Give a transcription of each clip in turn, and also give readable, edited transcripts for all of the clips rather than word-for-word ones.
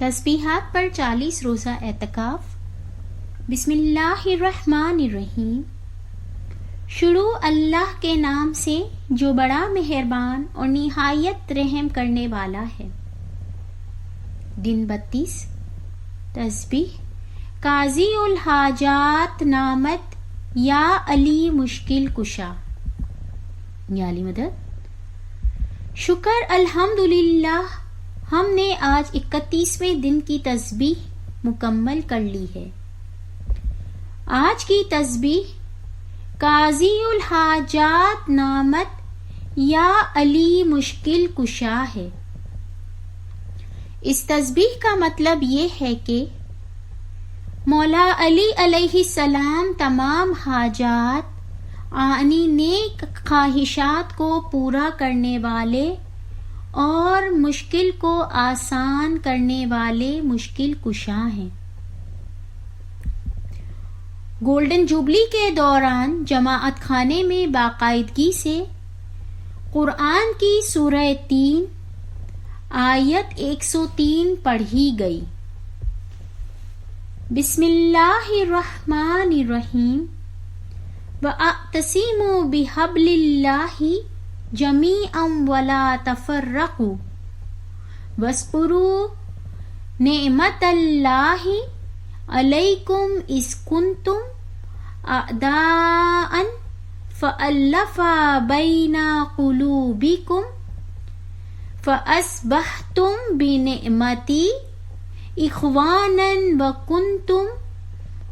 تسبیحات پر 40 روزہ اعتکاف۔ بسم اللہ الرحمن الرحیم۔ شروع اللہ کے نام سے جو بڑا مہربان اور نہایت رحم کرنے والا ہے۔ دن 32۔ تسبیح قاضی الحاجات نامت یا علی مشکل کشا، یا علی مدد۔ شکر الحمدللہ، ہم نے آج 31ویں دن کی تسبیح مکمل کر لی ہے۔ آج کی تسبیح قاضی الحاجات نامت یا علی مشکل کشا ہے۔ اس تسبیح کا مطلب یہ ہے کہ مولا علی علیہ السلام تمام حاجات یعنی نیک خواہشات کو پورا کرنے والے اور مشکل کو آسان کرنے والے مشکل کشا ہیں۔ گولڈن جوبلی کے دوران جماعت خانے میں باقاعدگی سے قرآن کی سورہ 3 آیت 103 پڑھی گئی۔ بسم اللہ الرحمن الرحیم۔ وَاعْتَصِمُوا بِحَبْلِ اللَّهِ جَمِيعًا وَلَا تَفَرَّقُوا وَاذْكُرُوا نِعْمَتَ اللَّهِ عَلَيْكُمْ إِذْ كُنْتُمْ أَعْدَاءً فَأَلَّفَ بَيْنَ قُلُوبِكُمْ فَأَصْبَحْتُمْ بِنِعْمَتِهِ إِخْوَانًا وَكُنْتُمْ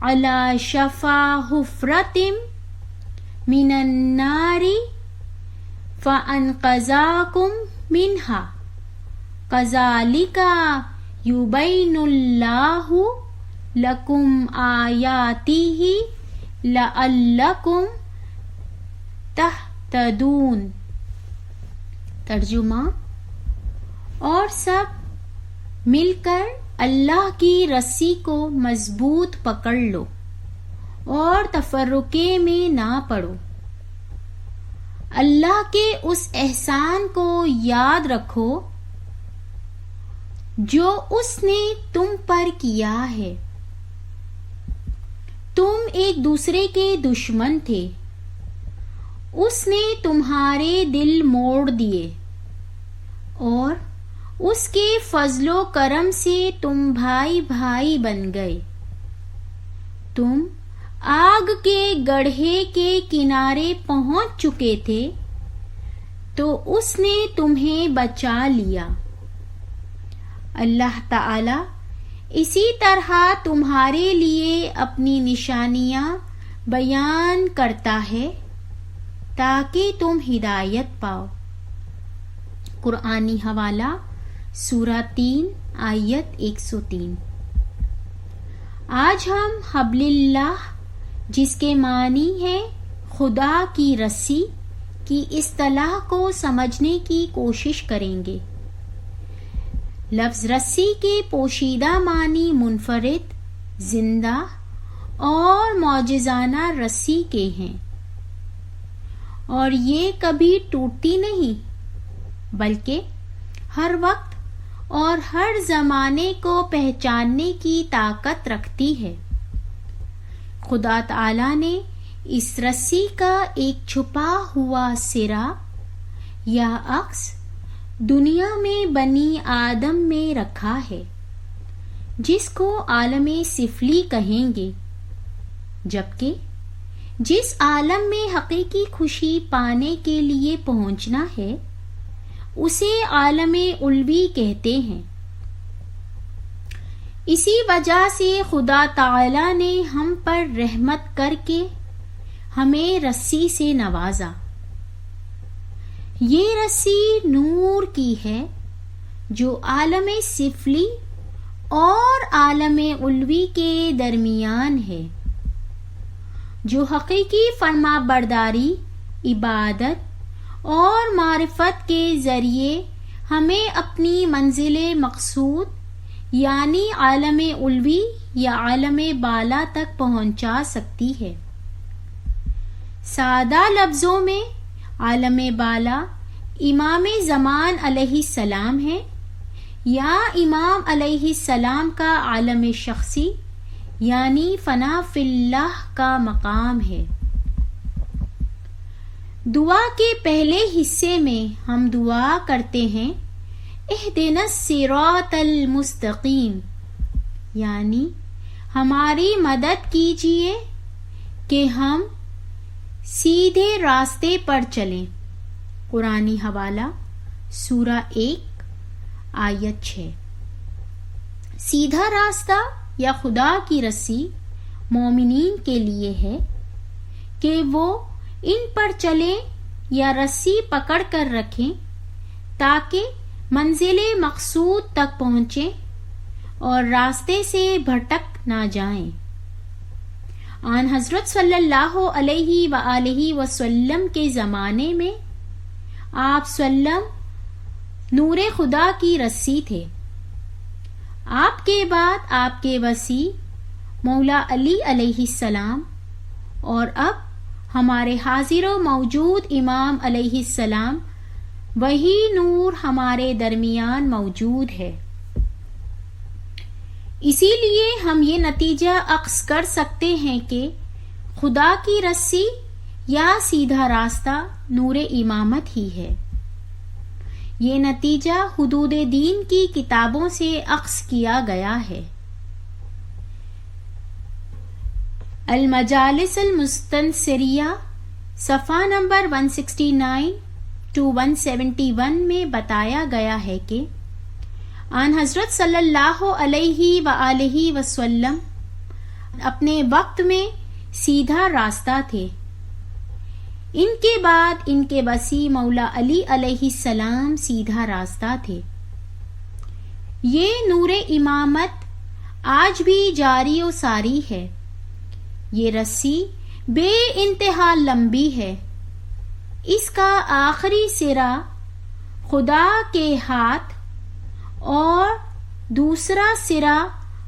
عَلَى شَفَا حُفْرَةٍ مِنَ النَّارِ فَأَنْقَذَاكُمْ مِنْهَا كَذَلِكَ يُبَيِّنُ اللَّهُ لَكُمْ آيَاتِهِ لَعَلَّكُمْ تَهْتَدُونَ۔ ترجمہ: اور سب مل کر اللہ کی رسی کو مضبوط پکڑ لو اور تفرقے میں نہ پڑو۔ اللہ کے اس احسان کو یاد رکھو جو اس نے تم پر کیا ہے۔ تم ایک دوسرے کے دشمن تھے، اس نے تمہارے دل موڑ دیے اور اس کے فضل و کرم سے تم بھائی بھائی بن گئے۔ تم آگ کے گڑھے کے کنارے پہنچ چکے تھے تو اس نے تمہیں بچا لیا۔ اللہ تعالی اسی طرح تمہارے لیے اپنی نشانیاں بیان کرتا ہے تاکہ تم ہدایت پاؤ۔ قرآنی حوالہ سورہ 3 آیت 103۔ آج ہم حبل اللہ، جس کے معنی ہے خدا کی رسی، کی اصطلاح کو سمجھنے کی کوشش کریں گے۔ لفظ رسی کے پوشیدہ معنی منفرد، زندہ اور معجزانہ رسی کے ہیں، اور یہ کبھی ٹوٹتی نہیں بلکہ ہر وقت اور ہر زمانے کو پہچاننے کی طاقت رکھتی ہے۔ خدا تعالی نے اس رسی کا ایک چھپا ہوا سرا یا عکس دنیا میں بنی آدم میں رکھا ہے، جس کو عالم سفلی کہیں گے، جبکہ جس عالم میں حقیقی خوشی پانے کے لیے پہنچنا ہے اسے عالم علوی کہتے ہیں۔ اسی وجہ سے خدا تعالی نے ہم پر رحمت کر کے ہمیں رسی سے نوازا۔ یہ رسی نور کی ہے جو عالم سفلی اور عالم علوی کے درمیان ہے، جو حقیقی فرما برداری، عبادت اور معرفت کے ذریعے ہمیں اپنی منزل مقصود یعنی عالم علوی یا عالم بالا تک پہنچا سکتی ہے۔ سادہ لفظوں میں عالم بالا امام زمان علیہ السلام ہے، یا امام علیہ السلام کا عالم شخصی یعنی فنا فی اللہ کا مقام ہے۔ دعا کے پہلے حصے میں ہم دعا کرتے ہیں اہدنا الصراط المستقیم، یعنی ہماری مدد کیجیے کہ ہم سیدھے راستے پر چلیں۔ قرآنی حوالہ سورہ 1 آیت 6۔ سیدھا راستہ یا خدا کی رسی مومنین کے لیے ہے کہ وہ ان پر چلیں یا رسی پکڑ کر رکھیں تاکہ منزل مقصود تک پہنچیں اور راستے سے بھٹک نہ جائیں۔ آن حضرت صلی اللہ علیہ وآلہ وسلم کے زمانے میں آپ سلم نور خدا کی رسی تھے۔ آپ کے بعد آپ کے وصی مولا علی علیہ السلام اور اب ہمارے حاضر و موجود امام علیہ السلام، وہی نور ہمارے درمیان موجود ہے۔ اسی لیے ہم یہ نتیجہ اخذ کر سکتے ہیں کہ خدا کی رسی یا سیدھا راستہ نور امامت ہی ہے۔ یہ نتیجہ حدود دین کی کتابوں سے اخذ کیا گیا ہے۔ المجالس المستنصریہ صفحہ نمبر 169 to 171 میں بتایا گیا ہے کہ آن حضرت صلی اللہ علیہ وآلہ وسلم اپنے وقت میں سیدھا راستہ تھے۔ ان کے بعد ان کے وصی مولا علی علیہ السلام سیدھا راستہ تھے۔ یہ نور امامت آج بھی جاری و ساری ہے۔ یہ رسی بے انتہا لمبی ہے۔ اس کا آخری سرا خدا کے ہاتھ اور دوسرا سرا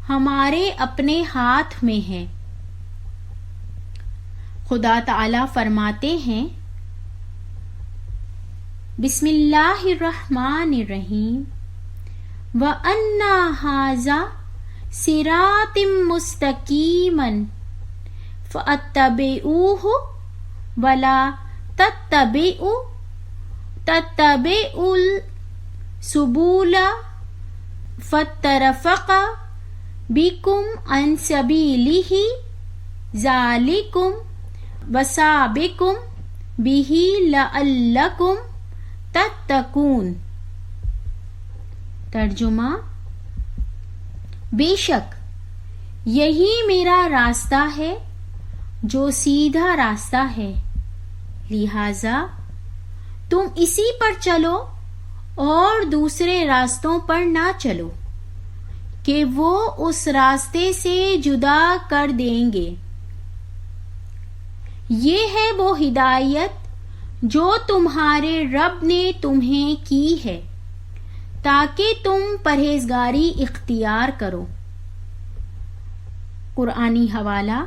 ہمارے اپنے ہاتھ میں ہے۔ خدا تعالی فرماتے ہیں بسم اللہ الرحمن الرحیم وَأَنَّ هَذَا صِرَاطٌ مُسْتَقِيمٌ فَاتَّبِعُوهُ وَلَا تَتَّبِعُوا السُّبُلَ فَتَفَرَّقَ بِكُمْ عَنْ سَبِيلِهِ ذَلِكُمْ وَصَّاكُمْ بِهِ لَعَلَّكُمْ تَتَّقُونَ۔ ترجمہ: بے شک یہی میرا راستہ ہے جو سیدھا راستہ ہے، لہذا تم اسی پر چلو اور دوسرے راستوں پر نہ چلو کہ وہ اس راستے سے جدا کر دیں گے۔ یہ ہے وہ ہدایت جو تمہارے رب نے تمہیں کی ہے تاکہ تم پرہیزگاری اختیار کرو۔ قرآنی حوالہ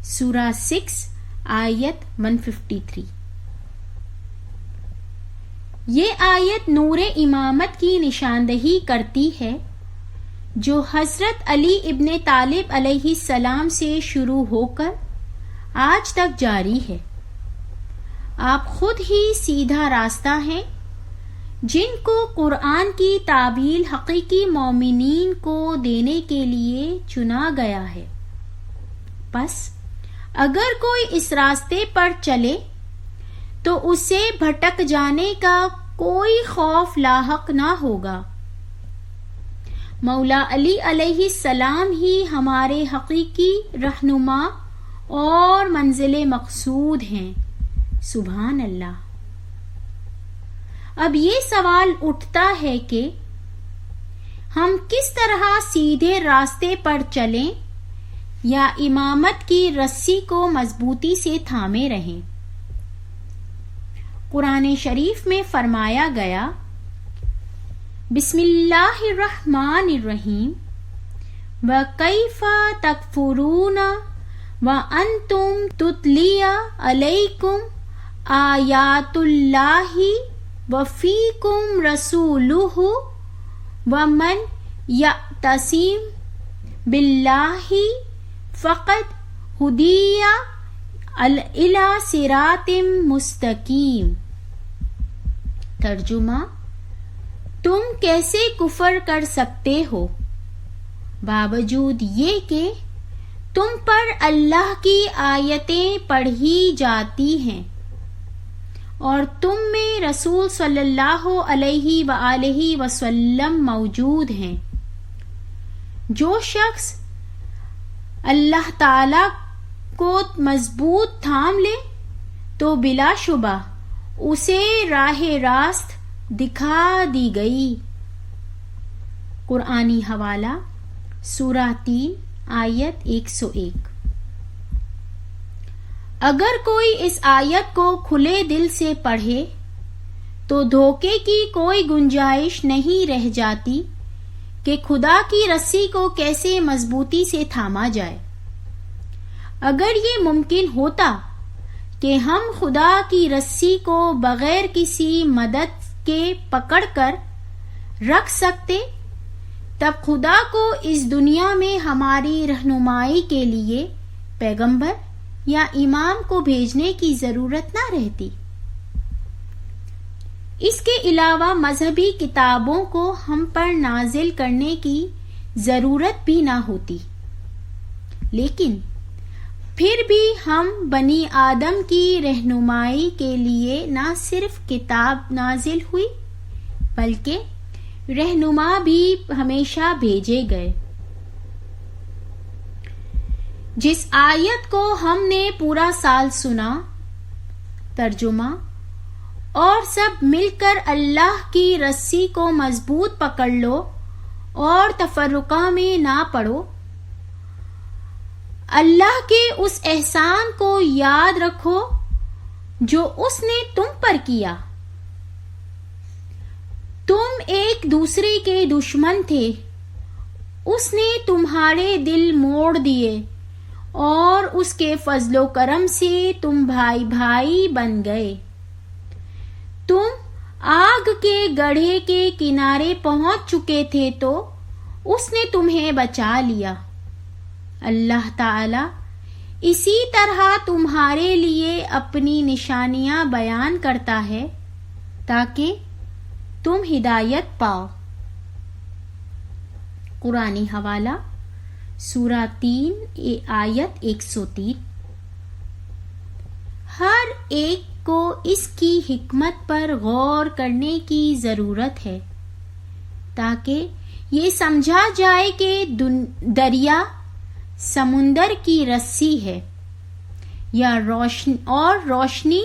سورہ 6 آیت 153۔ یہ آیت نور امامت کی نشاندہی کرتی ہے جو حضرت علی ابن طالب علیہ السلام سے شروع ہو کر آج تک جاری ہے۔ آپ خود ہی سیدھا راستہ ہیں جن کو قرآن کی تعبیل حقیقی مومنین کو دینے کے لیے چنا گیا ہے۔ پس اگر کوئی اس راستے پر چلے تو اسے بھٹک جانے کا کوئی خوف لاحق نہ ہوگا۔ مولا علی علیہ السلام ہی ہمارے حقیقی رہنما اور منزل مقصود ہیں۔ سبحان اللہ۔ اب یہ سوال اٹھتا ہے کہ ہم کس طرح سیدھے راستے پر چلیں یا امامت کی رسی کو مضبوطی سے تھامے رہیں۔ قرآن شریف میں فرمایا گیا بسم اللہ الرحمن الرحیم وَكَيْفَ تَكْفُرُونَ وَأَنْتُمْ تُتْلَىٰ عَلَيْكُمْ آیَاتُ اللَّهِ وَفِيكُمْ رَسُولُهُ ومن یعتصم باللہ فقد ہدی الی صراط مستقیم۔ ترجمہ: تم کیسے کفر کر سکتے ہو باوجود یہ کہ تم پر اللہ کی آیتیں پڑھی جاتی ہیں اور تم میں رسول صلی اللہ علیہ وآلہ وسلم موجود ہیں۔ جو شخص اللہ تعالی کو مضبوط تھام لے تو بلا شبہ اسے راہ راست دکھا دی گئی۔ قرآنی حوالہ سورہ 3 آیت 101۔ اگر کوئی اس آیت کو کھلے دل سے پڑھے تو دھوکے کی کوئی گنجائش نہیں رہ جاتی کہ خدا کی رسی کو کیسے مضبوطی سے تھاما جائے۔ اگر یہ ممکن ہوتا کہ ہم خدا کی رسی کو بغیر کسی مدد کے پکڑ کر رکھ سکتے تب خدا کو اس دنیا میں ہماری رہنمائی کے لیے پیغمبر یا امام کو بھیجنے کی ضرورت نہ رہتی۔ اس کے علاوہ مذہبی کتابوں کو ہم پر نازل کرنے کی ضرورت بھی نہ ہوتی، لیکن پھر بھی ہم بنی آدم کی رہنمائی کے لیے نہ صرف کتاب نازل ہوئی بلکہ رہنما بھی ہمیشہ بھیجے گئے۔ جس آیت کو ہم نے پورا سال سنا، ترجمہ: اور سب مل کر اللہ کی رسی کو مضبوط پکڑ لو اور تفرقہ میں نہ پڑو۔ اللہ کے اس احسان کو یاد رکھو جو اس نے تم پر کیا۔ تم ایک دوسرے کے دشمن تھے، اس نے تمہارے دل موڑ دیے اور اس کے فضل و کرم سے تم بھائی بھائی بن گئے۔ تم آگ کے گڑھے کے کنارے پہنچ چکے تھے تو اس نے تمہیں بچا لیا۔ اللہ تعالی اسی طرح تمہارے لیے اپنی نشانیاں بیان کرتا ہے تاکہ تم ہدایت پاؤ۔ قرآنی حوالہ سورہ 3 آیت 103۔ ہر ایک کو اس کی حکمت پر غور کرنے کی ضرورت ہے تاکہ یہ سمجھا جائے کہ دریا سمندر کی رسی ہے یا روشنی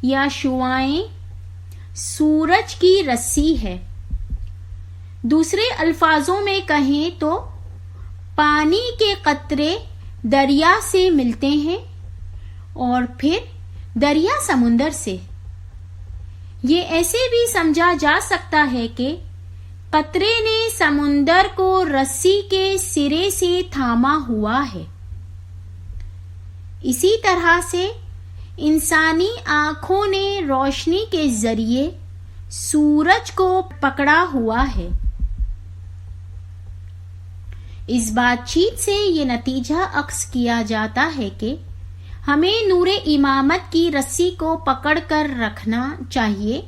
یا شعاعیں سورج کی رسی ہے۔ دوسرے الفاظوں میں کہیں تو پانی کے قطرے دریا سے ملتے ہیں اور پھر دریا سمندر سے۔ یہ ایسے بھی سمجھا جا سکتا ہے کہ قطرے نے سمندر کو رسی کے سرے سے تھاما ہوا ہے۔ اسی طرح سے انسانی آنکھوں نے روشنی کے ذریعے سورج کو پکڑا ہوا ہے۔ اس بات چیت سے یہ نتیجہ اخذ کیا جاتا ہے کہ ہمیں نور امامت کی رسی کو پکڑ کر رکھنا چاہیے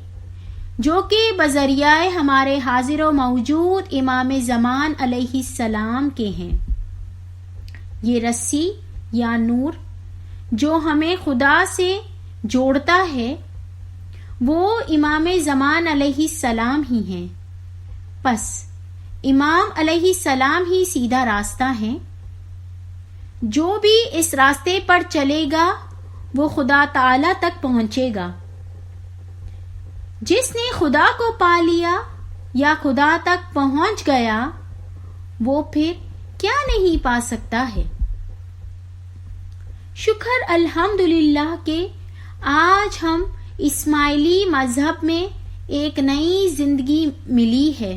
جو کہ بذریعہ ہمارے حاضر و موجود امام زمان علیہ السلام کے ہیں۔ یہ رسی یا نور جو ہمیں خدا سے جوڑتا ہے وہ امام زمان علیہ السلام ہی ہیں۔ پس امام علیہ السلام ہی سیدھا راستہ ہیں۔ جو بھی اس راستے پر چلے گا وہ خدا تعالی تک پہنچے گا۔ جس نے خدا کو پا لیا یا خدا تک پہنچ گیا وہ پھر کیا نہیں پا سکتا ہے۔ شکر الحمدللہ کہ آج ہم اسماعیلی مذہب میں ایک نئی زندگی ملی ہے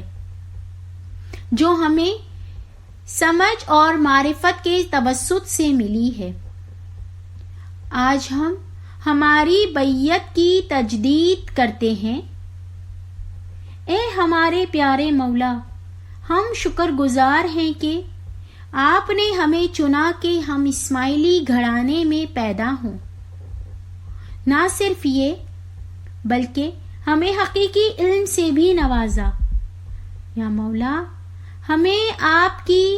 جو ہمیں سمجھ اور معرفت کے توسط سے ملی ہے۔ آج ہم ہماری بیعت کی تجدید کرتے ہیں۔ اے ہمارے پیارے مولا، ہم شکر گزار ہیں کہ آپ نے ہمیں چنا کہ ہم اسماعیلی گھرانے میں پیدا ہوں. نہ صرف یہ بلکہ ہمیں حقیقی علم سے بھی نوازا. یا مولا ہمیں آپ کی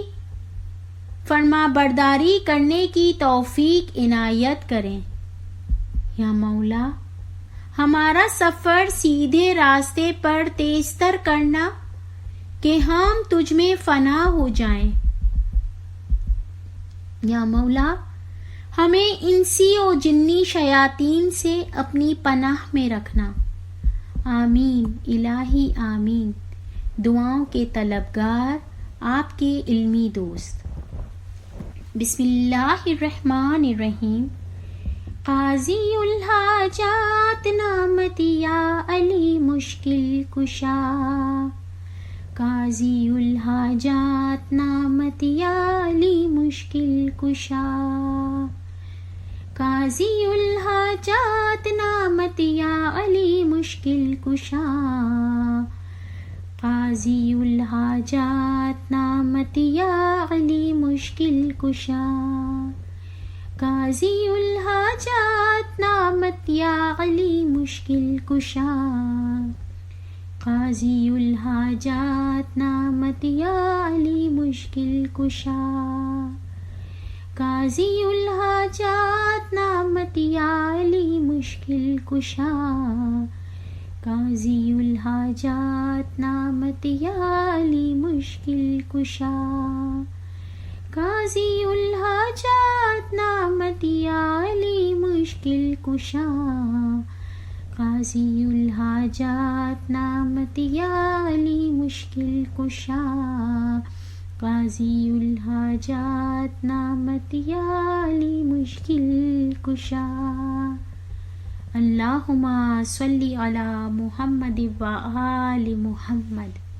فرما برداری کرنے کی توفیق عنایت کریں. یا مولا ہمارا سفر سیدھے راستے پر تیز تر کرنا کہ ہم تجھ میں فنا ہو جائیں. یا مولا ہمیں انسی و جنی شیاطین سے اپنی پناہ میں رکھنا. آمین الہی آمین. دعاؤں کے طلبگار آپ کے علمی دوست. بسم اللہ الرحمن الرحیم. قاضی الحاجات نامت یا علی مشکل کشا. قاضی الحاجات نامت یا علی مشکل کشا. قاضی الحاجات نامت یا علی مشکل کشا. قاضی الحاجات نامت یا علی مشکل کشا. قاضی الحاجات نامت یا علی مشکل کشا. قاضی الحاجات نامت یا علی مشکل کشا. قاضی الحاجات نامت یا علی مشکل کشا. قاضی الحاجات نامت یا علی مشکل کشا. قاضی الحاجات نامت یا علی مشکل کشا. قاضی الحاجات نامت یا علی مشکل کشا. قاضی الحاجات نامت یا علی مشکل کشا. اللہم صلی علی محمد و آل محمد.